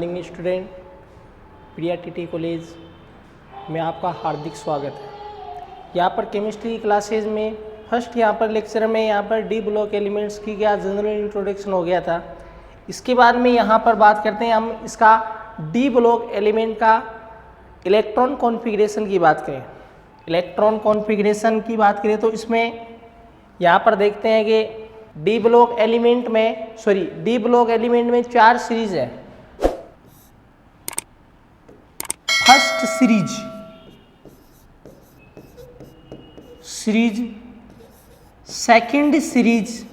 Morning student, प्रिया TT college में आपका हार्दिक स्वागत है। यहाँ पर केमिस्ट्री क्लासेज में फर्स्ट यहाँ पर लेक्चर में यहाँ पर डी ब्लॉक एलिमेंट्स की क्या जनरल इंट्रोडक्शन हो गया था। इसके बाद में यहाँ पर बात करते हैं हम इसका डी ब्लॉक एलिमेंट का इलेक्ट्रॉन कॉन्फ़िगरेशन की बात करें। इलेक्ट्रॉन कॉन्फ़िगरेशन की बात करें तो इसमें यहाँ पर देखते हैं कि डी ब्लॉक एलिमेंट में 4 सीरीज है। First series, second series,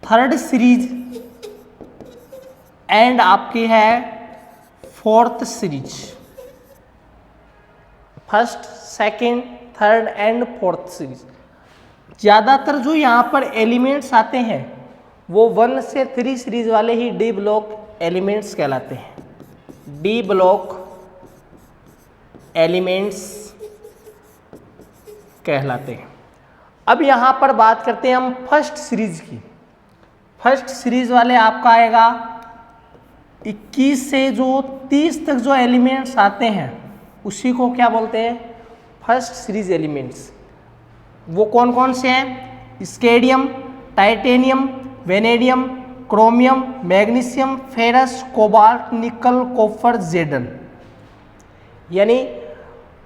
third series and आपकी है fourth series. First, second, third and fourth series. ज़्यादातर जो यहाँ पर एलिमेंट्स आते हैं वो 1 से 3 सीरीज वाले ही डी ब्लॉक एलिमेंट्स कहलाते हैं। डी ब्लॉक एलिमेंट्स कहलाते हैं। अब यहाँ पर बात करते हैं हम फर्स्ट सीरीज की। फर्स्ट सीरीज वाले आपका आएगा 21 से जो 30 तक जो एलिमेंट्स आते हैं उसी को क्या बोलते हैं, फर्स्ट सीरीज एलिमेंट्स। वो कौन कौन से हैं? स्केडियम, titanium, vanadium, chromium, magnesium, ferrous, cobalt, निकल, कॉपर, जेडन। यानी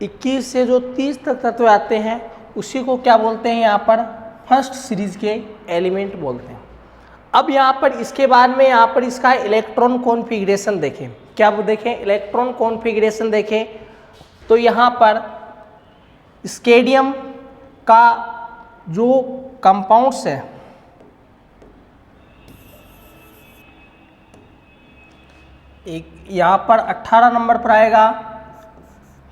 21 से जो 30 तक तत्व आते हैं उसी को क्या बोलते हैं, यहाँ पर फर्स्ट सीरीज के एलिमेंट बोलते हैं। अब यहाँ पर इसके बाद में यहाँ पर इसका इलेक्ट्रॉन कॉन्फ़िगरेशन देखें। क्या वो देखें? इलेक्ट्रॉन कॉन्फ़िगरेशन देखें तो यहाँ पर स्केडियम का जो कंपाउंड्स है एक यहाँ पर 18 नंबर पर आएगा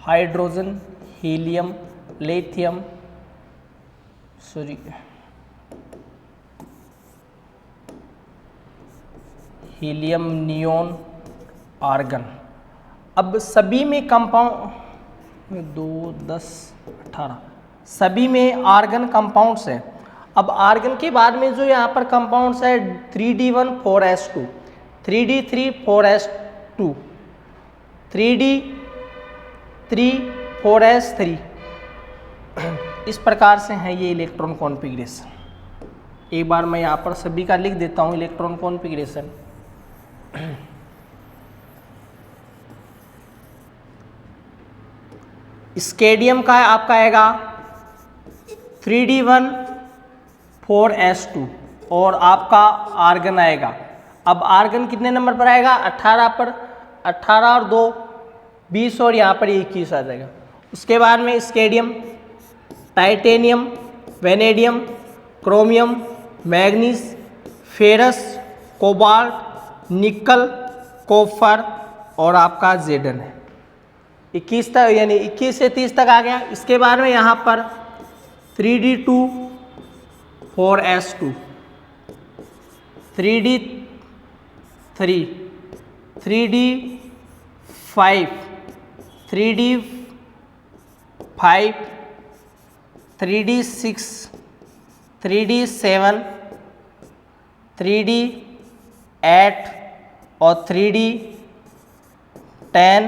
hydrogen, helium, lithium, helium, neon, argon. अब सभी में कंपाउंड 2, 10, 18 सभी में आर्गन कंपाउंड्स हैं। अब आर्गन के बाद में जो यहाँ पर कंपाउंड्स है 3D1 4s2, 3D3 4s2, 3D3 4s3। इस प्रकार से है ये इलेक्ट्रॉन कॉन्फ़िगरेशन। एक बार मैं यहाँ पर सभी का लिख देता हूँ इलेक्ट्रॉन कॉन्फ़िगरेशन। स्केडियम का आपका आएगा 3D1 4s2 और आपका आर्गन आएगा। अब आर्गन कितने नंबर पर आएगा? 18 पर। 18 और 2 20 और यहाँ पर 21 आ जाएगा। उसके बाद में स्केडियम, titanium, vanadium, chromium, manganese, ferrous, cobalt, निकल, कॉपर और आपका जेडन है। 21 तक, यानी 21 से 30 तक आ गया। इसके बाद में यहाँ पर 3D2 4s2, 3D3, 3D5, 3D5, 3D6, 3D7, 3D8 और 3D10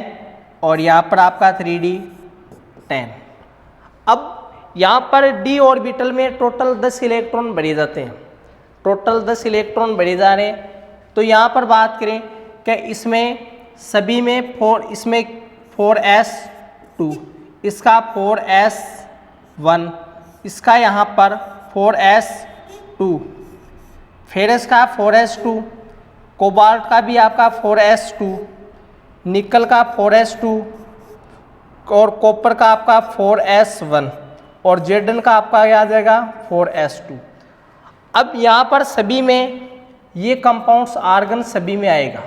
और यहाँ पर आपका 3D10। अब यहाँ पर डी ऑर्बिटल में टोटल 10 इलेक्ट्रॉन भरे जाते हैं। टोटल 10 इलेक्ट्रॉन भरे जा रहे हैं। तो यहाँ पर बात करें कि इसमें सभी में 4s2, इसका 4s1, इसका यहाँ पर 4s2, फेरस का 4s2, कोबाल्ट का भी आपका 4s2, निकल का 4s2 और कॉपर का आपका 4s1 और जेडन का आपका क्या आ जाएगा 4s2। अब यहाँ पर सभी में ये कंपाउंड्स आर्गन सभी में आएगा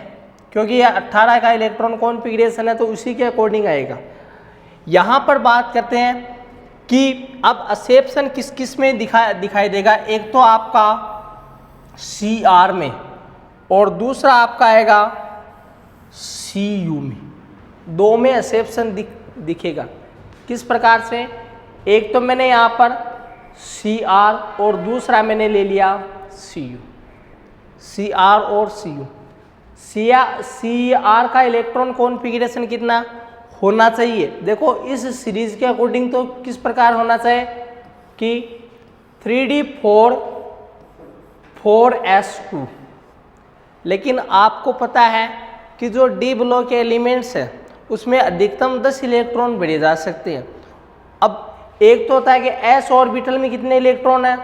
क्योंकि ये 18 का इलेक्ट्रॉन कॉन्फ़िगरेशन है तो उसी के अकॉर्डिंग आएगा। यहाँ पर बात करते हैं कि अब एक्सेप्शन किस किस में दिखाई देगा। एक तो आपका Cr में और दूसरा आपका आएगा Cu में। 2 में एक्सेप्शन दिखेगा। किस प्रकार से? एक तो मैंने यहाँ पर Cr और दूसरा मैंने ले लिया Cu। Cr और Cu सी आर का इलेक्ट्रॉन कॉन्फ़िगरेशन कितना होना चाहिए? देखो इस सीरीज के अकॉर्डिंग तो किस प्रकार होना चाहिए कि 3d4 4s2, लेकिन आपको पता है कि जो डी ब्लॉक के एलिमेंट्स है उसमें अधिकतम 10 इलेक्ट्रॉन भरे जा सकते हैं। अब एक तो होता है कि s ऑर्बिटल में कितने इलेक्ट्रॉन है,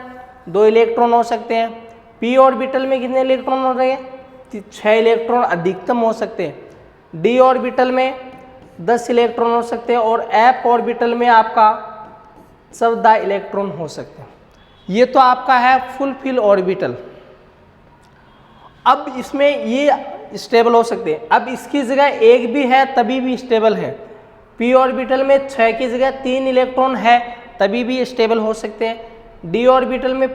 2 इलेक्ट्रॉन हो सकते हैं। p ऑर्बिटल में कितने इलेक्ट्रॉन हो रहे हैं, 6 इलेक्ट्रॉन अधिकतम हो सकते हैं। d ऑर्बिटल में 10 इलेक्ट्रॉन हो सकते हैं और f ऑर्बिटल में आपका 14 इलेक्ट्रॉन हो सकते हैं। ये तो आपका है फुलफिल ऑर्बिटल। अब इसमें ये स्टेबल हो सकते हैं। अब इसकी जगह एक भी है तभी भी स्टेबल है। p ऑर्बिटल में 6 की जगह 3 इलेक्ट्रॉन है तभी भी स्टेबल हो सकते हैं। d ऑर्बिटल में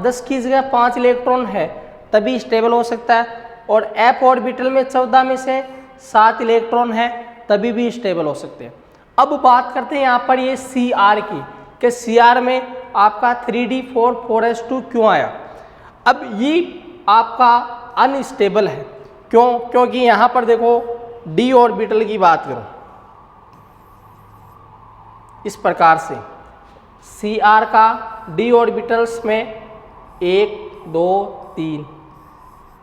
10 की जगह 5 इलेक्ट्रॉन है तभी स्टेबल हो सकता है। और f ऑर्बिटल में 14 में से 7 इलेक्ट्रॉन है तभी भी स्टेबल हो सकते हैं। अब बात करते हैं यहाँ पर ये Cr की, कि Cr में आपका 3d4 4s2 क्यों आया। अब ये आपका अनस्टेबल है, क्यों? क्योंकि यहाँ पर देखो d ऑर्बिटल की बात करो इस प्रकार से, Cr का d ऑर्बिटल्स में 1 2 3,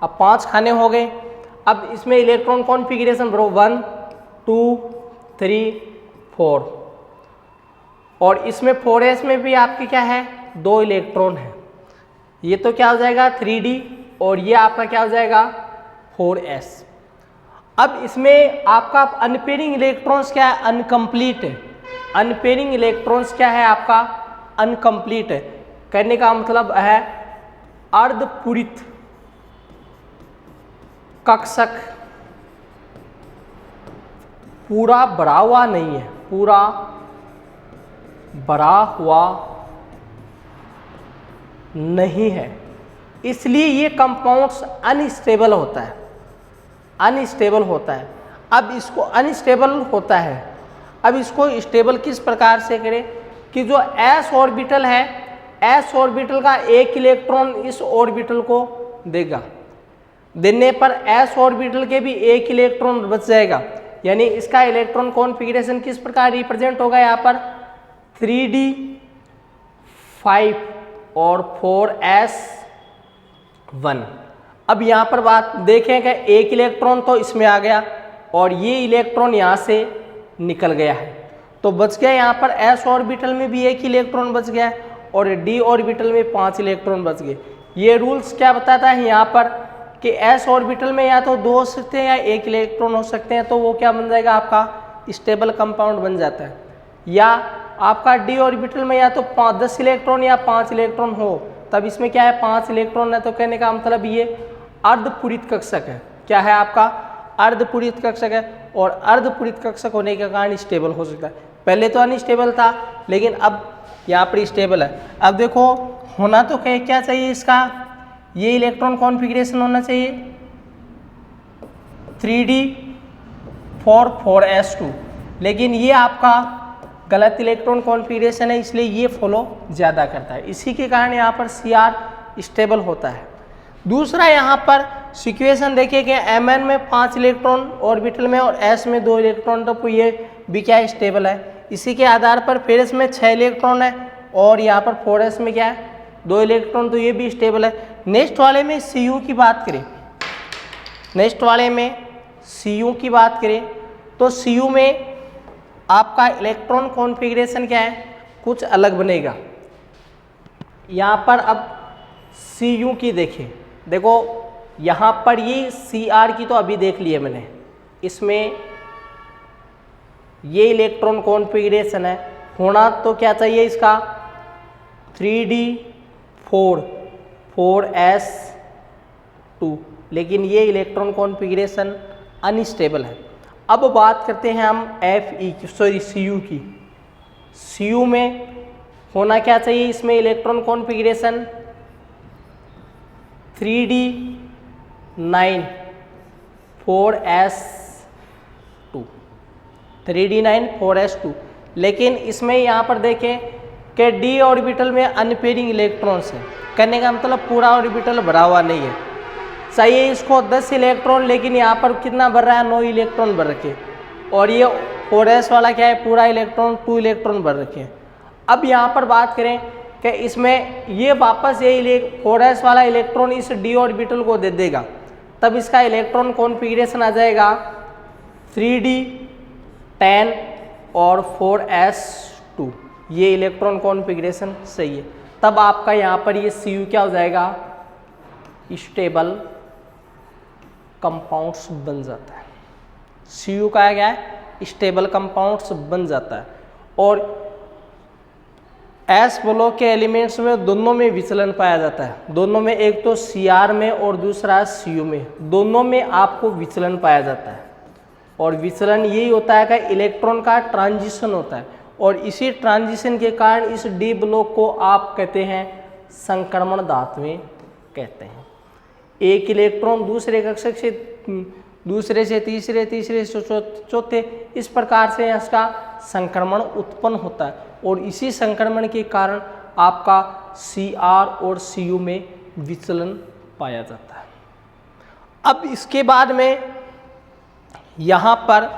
अब 5 खाने हो गए। अब इसमें इलेक्ट्रॉन कॉन्फ़िगरेशन ब्रो 1 2 3 4, और इसमें 4s में भी आपके क्या है, 2 इलेक्ट्रॉन है। ये तो क्या हो जाएगा 3d और ये आपका क्या हो जाएगा 4s। अब इसमें आपका अनपेयरिंग इलेक्ट्रॉन्स क्या है, अनकम्प्लीट है। अनपेयरिंग इलेक्ट्रॉन्स क्या है आपका, अनकम्प्लीट है। कहने का मतलब है अर्धपूरित कक्षक पूरा भरा हुआ नहीं है, पूरा भरा हुआ नहीं है, इसलिए ये कंपाउंड्स अनस्टेबल होता है, अनस्टेबल होता है। अब इसको अनस्टेबल होता है, अब इसको स्टेबल किस प्रकार से करें कि जो s ऑर्बिटल है, s ऑर्बिटल का एक इलेक्ट्रॉन इस ऑर्बिटल को देगा, देने पर s ऑर्बिटल के भी एक इलेक्ट्रॉन बच जाएगा। यानी इसका इलेक्ट्रॉन कॉन्फ़िगरेशन किस प्रकार रिप्रेजेंट होगा यहाँ पर 3d5 और 4s1। अब यहाँ पर बात देखें कि एक इलेक्ट्रॉन तो इसमें आ गया और ये इलेक्ट्रॉन यहाँ से निकल गया है, तो बच गया यहाँ पर s ऑर्बिटल में भी एक इलेक्ट्रॉन बच गया है और d ऑर्बिटल में 5 इलेक्ट्रॉन बच गए। ये रूल्स क्या बताता है यहाँ पर कि s ऑर्बिटल में या तो 2 हो सकते हैं या 1 इलेक्ट्रॉन हो सकते हैं, तो वो क्या बन जाएगा आपका स्टेबल कंपाउंड बन जाता है। या आपका d ऑर्बिटल में या तो 10 इलेक्ट्रॉन या 5 इलेक्ट्रॉन हो, तब इसमें क्या है 5 इलेक्ट्रॉन है, तो कहने का मतलब ये अर्धपूरित कक्षक है। क्या है आपका अर्धपूरित कक्षक है, और अर्धपूरित कक्षक होने के कारण स्टेबल हो सकता है। पहले तो अनस्टेबल था लेकिन अब यहाँ पर स्टेबल है। अब देखो होना तो क्या चाहिए इसका, ये इलेक्ट्रॉन कॉन्फ़िगरेशन होना चाहिए 3d4 4s2, लेकिन ये आपका गलत इलेक्ट्रॉन कॉन्फ़िगरेशन है, इसलिए ये फॉलो ज़्यादा करता है। इसी के कारण यहाँ पर Cr स्टेबल होता है। दूसरा यहाँ पर सिचुएशन देखिए कि Mn में 5 इलेक्ट्रॉन ऑर्बिटल में और s में 2 इलेक्ट्रॉन, तो ये भी क्या स्टेबल है। इसी के आधार पर फिर इसमें 6 इलेक्ट्रॉन है और यहाँ पर 4s में क्या है 2 इलेक्ट्रॉन, तो ये भी स्टेबल है। नेक्स्ट वाले में Cu की बात करें, नेक्स्ट वाले में Cu की बात करें तो Cu में आपका इलेक्ट्रॉन कॉन्फ़िगरेशन क्या है, कुछ अलग बनेगा। यहाँ पर अब Cu की देखें, देखो यहाँ पर ये Cr की तो अभी देख लिया मैंने, इसमें ये इलेक्ट्रॉन कॉन्फ़िगरेशन है। होना तो क्या चाहिए इसका 3d4 4s2, लेकिन ये इलेक्ट्रॉन कॉन्फ़िगरेशन अनस्टेबल है। अब बात करते हैं हम Cu की। Cu में होना क्या चाहिए, इसमें electron configuration 3d9 4s2, 3d9 4s2, लेकिन इसमें यहाँ पर देखें कि d ऑर्बिटल में अनपेयरिंग इलेक्ट्रॉन्स है। कहने का मतलब पूरा ऑर्बिटल भरा हुआ नहीं है, चाहिए इसको 10 इलेक्ट्रॉन, लेकिन यहाँ पर कितना भर रहा है, 9 इलेक्ट्रॉन भर रखे। और ये 4s वाला क्या है, पूरा इलेक्ट्रॉन 2 इलेक्ट्रॉन भर रखे। अब यहाँ पर बात करें कि इसमें ये वापस ये 4s वाला इलेक्ट्रॉन इस d ऑर्बिटल को दे देगा, तब इसका इलेक्ट्रॉन कॉन्फ़िगरेशन आ जाएगा 3d 10 और 4s2। ये इलेक्ट्रॉन कॉन्फ़िगरेशन सही है। तब आपका यहाँ पर ये Cu क्या हो जाएगा, स्टेबल कंपाउंड्स बन जाता है। Cu का क्या है, स्टेबल कंपाउंड्स बन जाता है। और एस ब्लॉक के एलिमेंट्स में दोनों में विचलन पाया जाता है। दोनों में, एक तो Cr में और दूसरा Cu में, दोनों में आपको विचलन पाया जाता है। और विचलन यही होता है कि इलेक्ट्रॉन का ट्रांजिशन होता है, और इसी ट्रांजिशन के कारण इस डी ब्लॉक को आप कहते हैं संक्रमण धातुएं कहते हैं। एक इलेक्ट्रॉन दूसरे कक्षक से, दूसरे से तीसरे, तीसरे से चौथे, इस प्रकार से इसका संक्रमण उत्पन्न होता है। और इसी संक्रमण के कारण आपका Cr और Cu में विचलन पाया जाता है। अब इसके बाद में यहाँ पर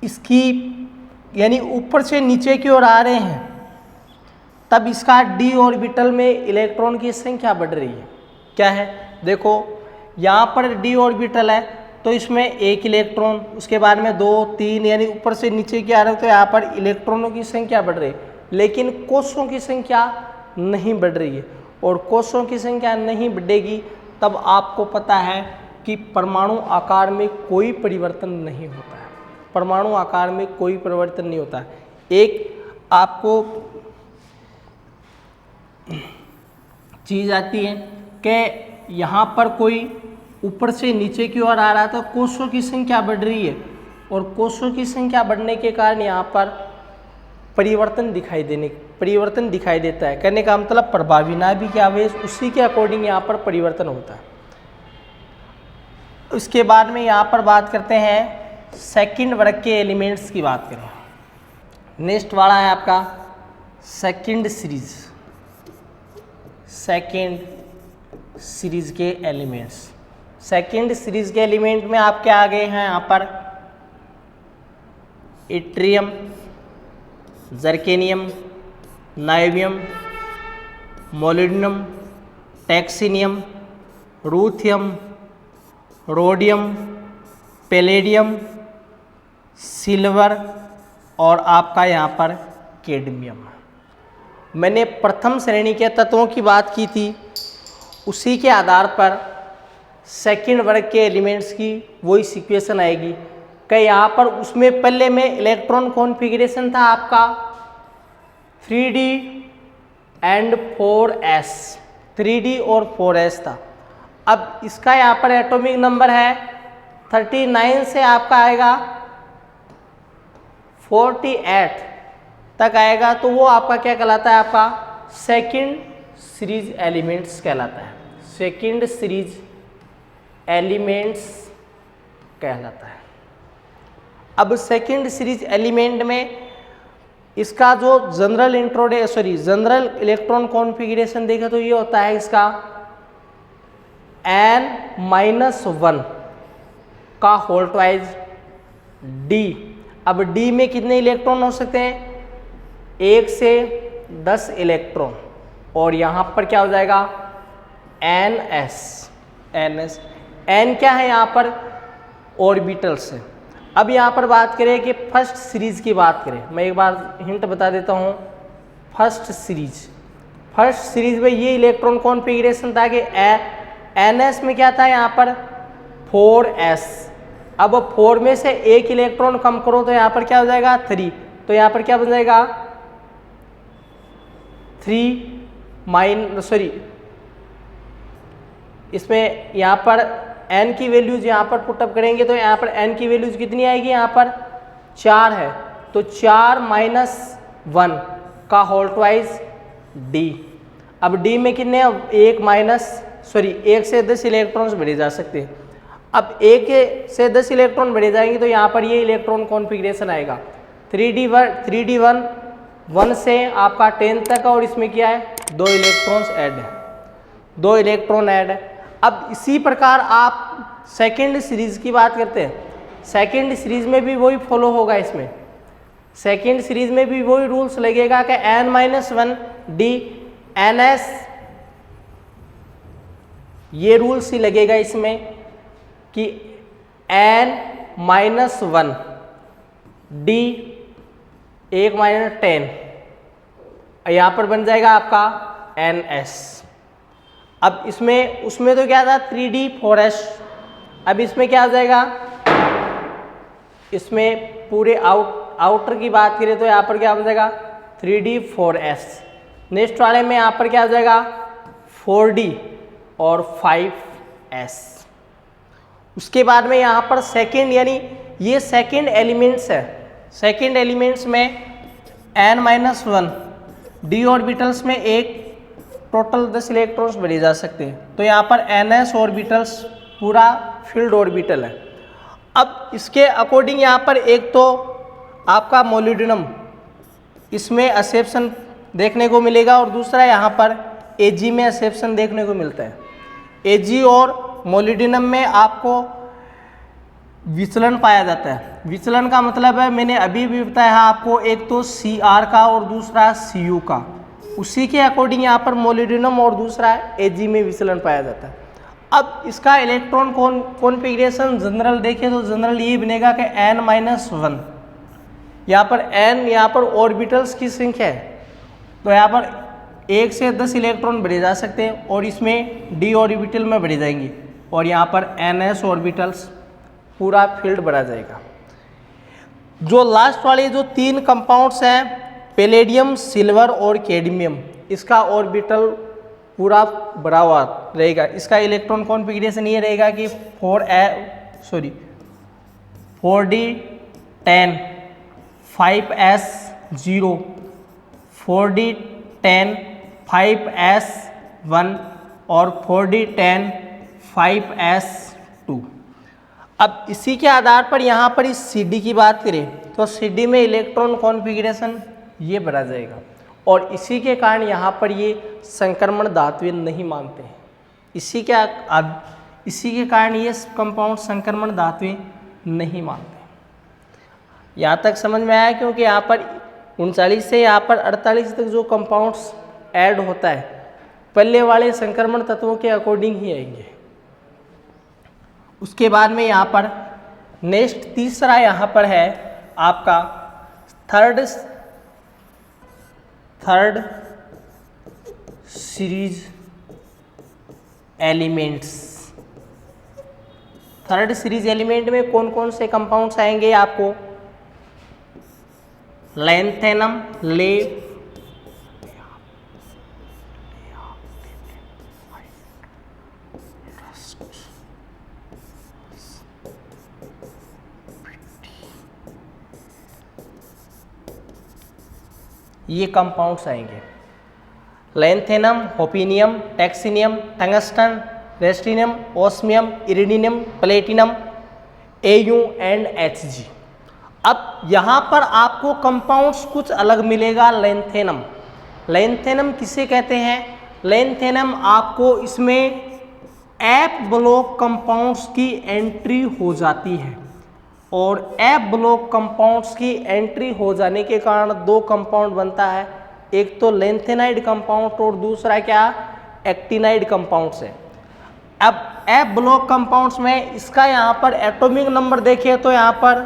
इसकी यानी ऊपर से नीचे की ओर आ रहे हैं, तब इसका d ऑर्बिटल में इलेक्ट्रॉन की संख्या बढ़ रही है। क्या है, देखो यहाँ पर d ऑर्बिटल है तो इसमें एक इलेक्ट्रॉन, उसके बाद में 2 3 यानी ऊपर से नीचे की आ रहे हो, तो यहाँ पर इलेक्ट्रॉनों की संख्या बढ़ रही है, लेकिन कोषों की संख्या नहीं बढ़ रही है। और कोषों की संख्या नहीं बढ़ेगी तब आपको पता है कि परमाणु आकार में कोई परिवर्तन नहीं होता है। परमाणु आकार में कोई परिवर्तन नहीं होता है। एक आपको चीज आती है कि यहाँ पर कोई ऊपर से नीचे की ओर आ रहा था, कोषों की संख्या बढ़ रही है, और कोषों की संख्या बढ़ने के कारण यहाँ पर परिवर्तन दिखाई देता है। कहने का मतलब प्रभावी नाभिक आवेश उसी के अकॉर्डिंग यहाँ पर परिवर्तन होता है। उसके बाद में यहाँ पर बात करते हैं सेकंड वर्ग के एलिमेंट्स की बात करें। नेक्स्ट वाला है आपका सेकंड सीरीज के एलिमेंट्स। सेकंड सीरीज के एलिमेंट में आपके आ गए हैं यहाँ पर yttrium, जर्केनियम, नाइवियम, molybdenum, टैक्सीनियम, रूथियम, rhodium, palladium, silver और आपका यहाँ पर कैडमियम। मैंने प्रथम श्रेणी के तत्वों की बात की थी, उसी के आधार पर सेकंड वर्ग के एलिमेंट्स की वही सिचुएशन आएगी कि यहाँ पर उसमें पहले में इलेक्ट्रॉन कॉन्फ़िगरेशन था आपका 3d एंड 4s, 3d और 4s था। अब इसका यहाँ पर एटॉमिक नंबर है 39 से आपका आएगा 48 तक आएगा, तो वो आपका क्या कहलाता है, आपका सेकंड सीरीज एलिमेंट्स कहलाता है। सेकंड सीरीज एलिमेंट्स कहलाता है। अब सेकंड सीरीज एलिमेंट में इसका जो जनरल इलेक्ट्रॉन कॉन्फ़िगरेशन देखा तो ये होता है इसका n-1 का होल ट्वाइज d। अब d में कितने इलेक्ट्रॉन हो सकते हैं, 1 से 10 इलेक्ट्रॉन, और यहाँ पर क्या हो जाएगा ns। n क्या है यहाँ पर, ऑर्बिटल्स है। अब यहाँ पर बात करें कि फर्स्ट सीरीज की बात करें, मैं एक बार हिंट बता देता हूँ। फर्स्ट सीरीज में ये इलेक्ट्रॉन कॉन्फ़िगरेशन था कि ns में क्या था यहाँ पर 4s। अब 4 में से एक इलेक्ट्रॉन कम करो तो यहाँ पर क्या हो जाएगा 3, तो यहाँ पर क्या बन जाएगा 3 इसमें यहाँ पर n की वैल्यूज यहाँ पर पुटअप करेंगे तो यहाँ पर n की वैल्यूज कितनी आएगी, यहाँ पर 4 है, तो 4 - 1 का होल ट्वाइज d। अब d में कितने, 1 से 10 इलेक्ट्रॉन्स बढ़े जा सकते हैं। अब 1 से 10 इलेक्ट्रॉन बढ़े जाएंगे तो यहाँ पर ये इलेक्ट्रॉन कॉन्फ़िगरेशन आएगा 3d1 1 से आपका 10 तक, और इसमें क्या है 2 इलेक्ट्रॉन्स ऐड है। 2 इलेक्ट्रॉन ऐड है। अब इसी प्रकार आप सेकेंड सीरीज की बात करते हैं, सेकेंड सीरीज में भी वही फॉलो होगा। इसमें सेकेंड सीरीज में भी वही रूल्स लगेगा कि n-1 d ns, ये रूल्स ही लगेगा इसमें कि n-1 d 1-10, यहाँ पर बन जाएगा आपका ns। अब इसमें उसमें तो क्या था 3d 4s, अब इसमें क्या आ जाएगा, इसमें पूरे आउटर की बात करें तो यहाँ पर क्या हो जाएगा 3d 4s। नेक्स्ट वाले में यहाँ पर क्या आ जाएगा 4d और 5s। उसके बाद में यहाँ पर सेकेंड, यानी ये सेकेंड एलिमेंट्स है। सेकेंड एलिमेंट्स में n-1 d ऑर्बिटल्स में एक टोटल 10 इलेक्ट्रॉन्स भरे जा सकते हैं। तो यहाँ पर ns ऑर्बिटल्स पूरा फील्ड ऑर्बिटल है। अब इसके अकॉर्डिंग यहाँ पर एक तो आपका मोलिब्डेनम, इसमें एक्सेप्शन देखने को मिलेगा, और दूसरा यहाँ पर Ag में एक्सेप्शन देखने को मिलता है। Ag और मोलिब्डेनम में आपको विचलन पाया जाता है। विचलन का मतलब है, मैंने अभी भी बताया आपको, एक तो Cr का और दूसरा Cu का, उसी के अकॉर्डिंग यहाँ पर मोलिब्डेनम और दूसरा Ag में विचलन पाया जाता है। अब इसका इलेक्ट्रॉन कॉन्फ़िगरेशन जनरल देखें तो जनरल ये बनेगा कि n-1, यहाँ पर n यहाँ पर ऑर्बिटल्स की संख्या है, तो यहाँ पर 1 से 10 इलेक्ट्रॉन भरे जा सकते हैं, और इसमें d ऑर्बिटल में भरे जाएंगे, और यहाँ पर ns ऑर्बिटल्स पूरा फील्ड भरा जाएगा। जो लास्ट वाले जो 3 कंपाउंड्स हैं, पैलेडियम, सिल्वर और कैडमियम, इसका ऑर्बिटल पूरा भरा हुआ रहेगा। इसका इलेक्ट्रॉन कॉन्फ़िगरेशन ये रहेगा कि 4d 10 5s 0, 4d 10 5s 1 और 4d 10 5s 2। अब इसी के आधार पर यहाँ पर इस CD की बात करें तो CD में इलेक्ट्रॉन कॉन्फ़िगरेशन ये भरा जाएगा, और इसी के कारण यहाँ पर ये संक्रमण धात्वें नहीं मानते हैं। इसी के कारण ये कंपाउंड संक्रमण धात्वें नहीं मानते। यहाँ तक समझ में आया, क्योंकि यहाँ पर 39 से यहाँ पर 48 तक जो कंपाउंड्स ऐड होता है, पहले वाले संक्रमण तत्वों के अकॉर्डिंग ही आएंगे। उसके बाद में यहाँ पर नेक्स्ट तीसरा यहाँ पर है आपका third series elements. Third series element में कौन कौन से कंपाउंड्स आएंगे आपको, लैंथेनम, लेड, ये कंपाउंड्स आएंगे। लैंथेनम, होफिनियम, टैक्सीनियम, tungsten, rhenium, osmium, iridium, platinum, Au and Hg। अब यहाँ पर आपको कंपाउंड्स कुछ अलग मिलेगा। लैंथेनम किसे कहते हैं? लैंथेनम आपको इसमें एफ ब्लॉक कंपाउंड्स की एंट्री हो जाती है, और एफ ब्लॉक कंपाउंड्स की एंट्री हो जाने के कारण 2 कंपाउंड बनता है, एक तो लैंथेनाइड कंपाउंड और दूसरा क्या, एक्टिनाइड कंपाउंड्स है। अब एफ ब्लॉक कंपाउंड्स में इसका यहाँ पर एटॉमिक नंबर देखिए तो यहाँ पर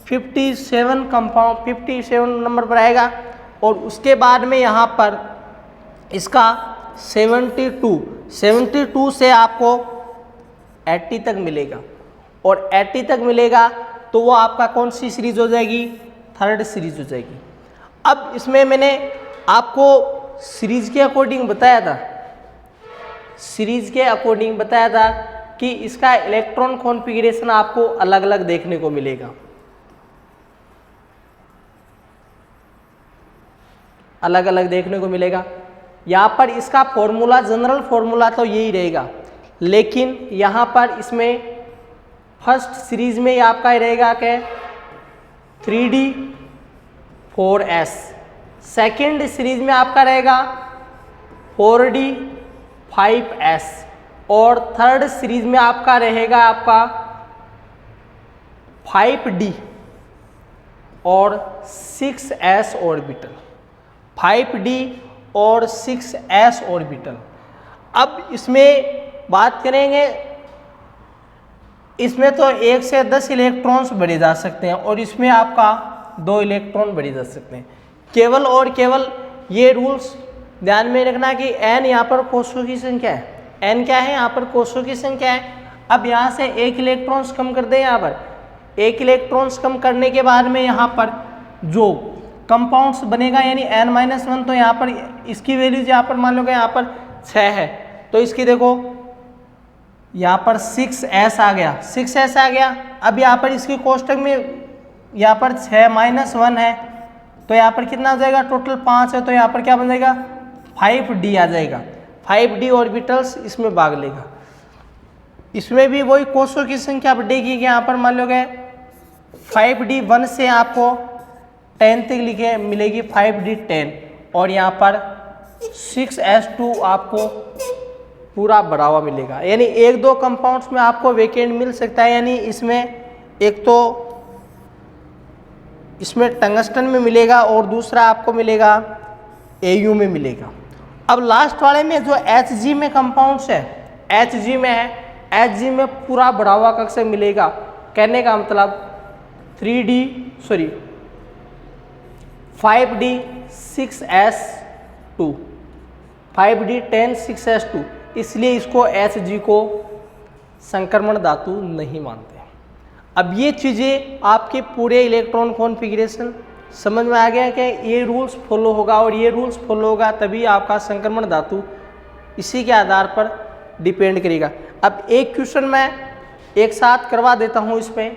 57 नंबर पर आएगा, और उसके बाद में यहाँ पर इसका 72 से आपको 80 तक मिलेगा, और 80 तक मिलेगा तो वो आपका कौन सी सीरीज हो जाएगी, थर्ड सीरीज हो जाएगी। अब इसमें मैंने आपको सीरीज के अकॉर्डिंग बताया था कि इसका इलेक्ट्रॉन कॉन्फ़िगरेशन आपको अलग अलग देखने को मिलेगा। यहाँ पर इसका फॉर्मूला, जनरल फॉर्मूला तो यही रहेगा, लेकिन यहाँ पर इसमें फर्स्ट सीरीज में आपका रहेगा कि 3d 4s, सेकेंड सीरीज में आपका रहेगा 4d 5s और थर्ड सीरीज में आपका रहेगा आपका 5d और 6s ऑर्बिटल, 5d और 6s ऑर्बिटल। अब इसमें बात करेंगे, इसमें तो 1 से 10 इलेक्ट्रॉन्स भरे जा सकते हैं और इसमें आपका 2 इलेक्ट्रॉन भरे जा सकते हैं। केवल और केवल ये रूल्स ध्यान में रखना कि n यहाँ पर कोषों की संख्या है, n क्या है यहाँ पर कोषों की संख्या है। अब यहाँ से 1 इलेक्ट्रॉन्स कम कर दें, यहाँ पर 1 इलेक्ट्रॉन्स कम करने के बाद में यहाँ पर जो कंपाउंड्स बनेगा यानी n-1, तो यहाँ पर इसकी वैल्यूज यहाँ पर मान लो कि यहाँ पर 6 है, तो इसकी देखो यहाँ पर 6s आ गया, 6s आ गया। अब यहाँ पर इसकी कोष्टक में यहाँ पर 6-1 है, तो यहाँ पर कितना आ जाएगा, टोटल 5 है, तो यहाँ पर क्या बन जाएगा 5d आ जाएगा। 5d ऑर्बिटल्स इसमें भाग लेगा। इसमें भी वही कोषों की संख्या बढ़ेगी कि यहाँ पर मान लो गए 5d 1 से आपको 10 तक लिखे मिलेगी 5d 10 और यहाँ पर 6s2 आपको पूरा भरा हुआ मिलेगा। यानी 1-2 कंपाउंड्स में आपको वेकेंट मिल सकता है, यानी इसमें एक तो इसमें टंगस्टन में मिलेगा और दूसरा आपको मिलेगा Au में मिलेगा। अब लास्ट वाले में जो Hg में कंपाउंड्स है, Hg में है, Hg में पूरा भरा हुआ कक्षा मिलेगा। कहने का मतलब 5d 6s2, 5d 10 6s2, इसलिए इसको Hg को संक्रमण धातु नहीं मानते। अब ये चीज़ें आपके पूरे इलेक्ट्रॉन कॉन्फ़िगरेशन समझ में आ गया कि ये रूल्स फॉलो होगा और ये रूल्स फॉलो होगा तभी आपका संक्रमण धातु इसी के आधार पर डिपेंड करेगा। अब एक क्वेश्चन मैं एक साथ करवा देता हूँ, इसमें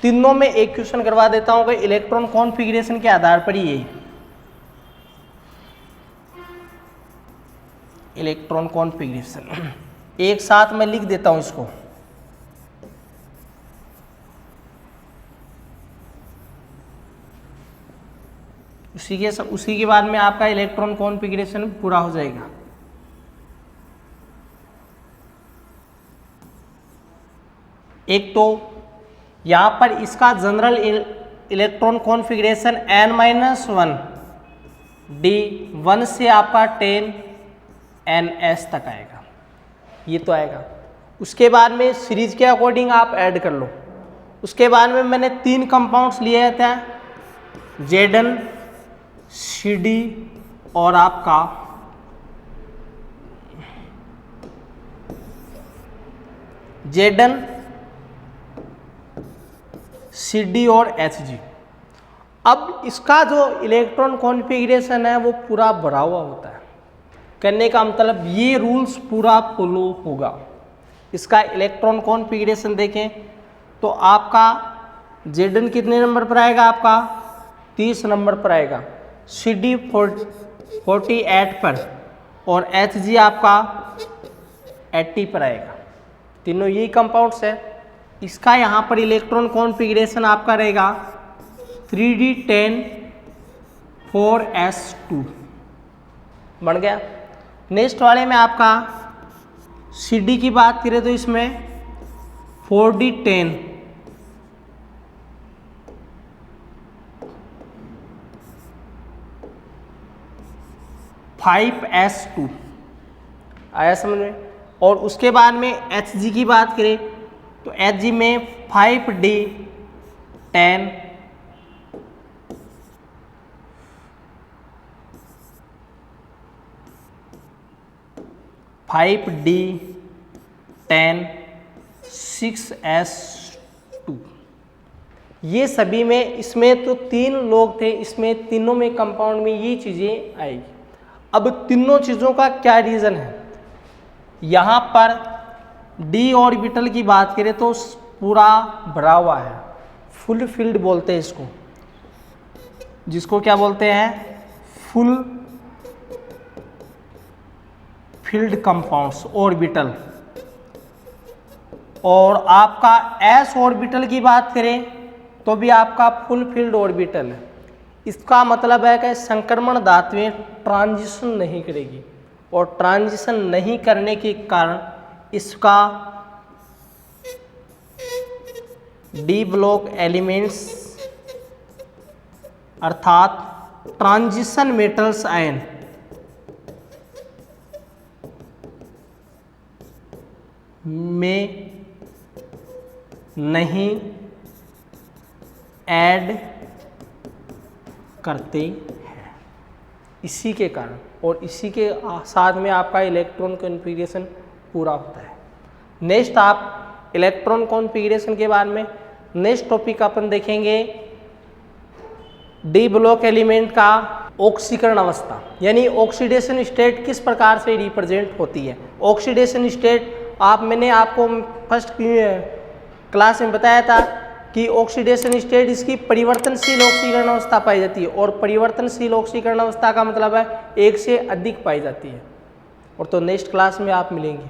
तीनों में एक क्वेश्चन करवा देता हूँ कि इलेक्ट्रॉन कॉन्फ़िगरेशन के आधार पर ही इलेक्ट्रॉन कॉन्फ़िगरेशन एक साथ मैं लिख देता हूँ इसको। उसी के बाद में आपका इलेक्ट्रॉन कॉन्फ़िगरेशन पूरा हो जाएगा। एक तो यहाँ पर इसका general electron configuration n-1 d 1 से आपका 10 ns तक आएगा, ये तो आएगा। उसके बाद में सीरीज के अकॉर्डिंग आप ऐड कर लो। उसके बाद में मैंने 3 कंपाउंड्स लिए थे, Zn, Cd और आपका Zn, Cd और Hg। अब इसका जो इलेक्ट्रॉन कॉन्फ़िगरेशन है वो पूरा भरा हुआ होता है। करने का मतलब ये रूल्स पूरा फॉलो होगा। इसका इलेक्ट्रॉन कॉन्फ़िगरेशन देखें तो आपका Zn कितने नंबर पर आएगा, आपका 30 नंबर पर आएगा, Cd 48 पर और Hg आपका 80 पर आएगा। तीनों यही कंपाउंड्स है। इसका यहाँ पर इलेक्ट्रॉन कॉन्फ़िगरेशन आपका रहेगा 3d10 4s2 बन गया। नेक्स्ट वाले में आपका Cd की बात करें तो इसमें 4d10 5s2 आया समझ में। और उसके बाद में Hg की बात करें तो Hg में 5d 10 5d 10 6s2, ये सभी में, इसमें तो 3 लोग थे, इसमें तीनों में कंपाउंड में ये चीज़ें आएगी। अब तीनों चीज़ों का क्या रीज़न है, यहाँ पर d ऑर्बिटल की बात करें तो पूरा भरा हुआ है, फुल फील्ड बोलते हैं इसको, जिसको क्या बोलते हैं, फुल फील्ड कंपाउंड्स ऑर्बिटल। और आपका s ऑर्बिटल की बात करें तो भी आपका फुल फील्ड ऑर्बिटल है। इसका मतलब है कि संक्रमण धातुएं ट्रांजिशन नहीं करेगी और ट्रांजिशन नहीं करने के कारण इसका डी ब्लॉक एलिमेंट्स अर्थात ट्रांजिशन मेटल्स आयन में नहीं ऐड करते हैं। इसी के कारण और इसी के साथ में आपका इलेक्ट्रॉन कॉन्फ़िगरेशन पूरा होता है। नेक्स्ट आप इलेक्ट्रॉन कॉन्फ़िगरेशन के बारे में नेक्स्ट टॉपिक अपन देखेंगे डी ब्लॉक एलिमेंट का ऑक्सीकरण अवस्था, यानी ऑक्सीडेशन स्टेट किस प्रकार से रिप्रेजेंट होती है। ऑक्सीडेशन स्टेट मैंने आपको फर्स्ट क्लास में बताया था कि ऑक्सीडेशन स्टेट इसकी परिवर्तनशील ऑक्सीकरण अवस्था पाई जाती है और परिवर्तनशील ऑक्सीकरण अवस्था का मतलब है एक से अधिक पाई जाती है। और तो नेक्स्ट क्लास में आप मिलेंगे।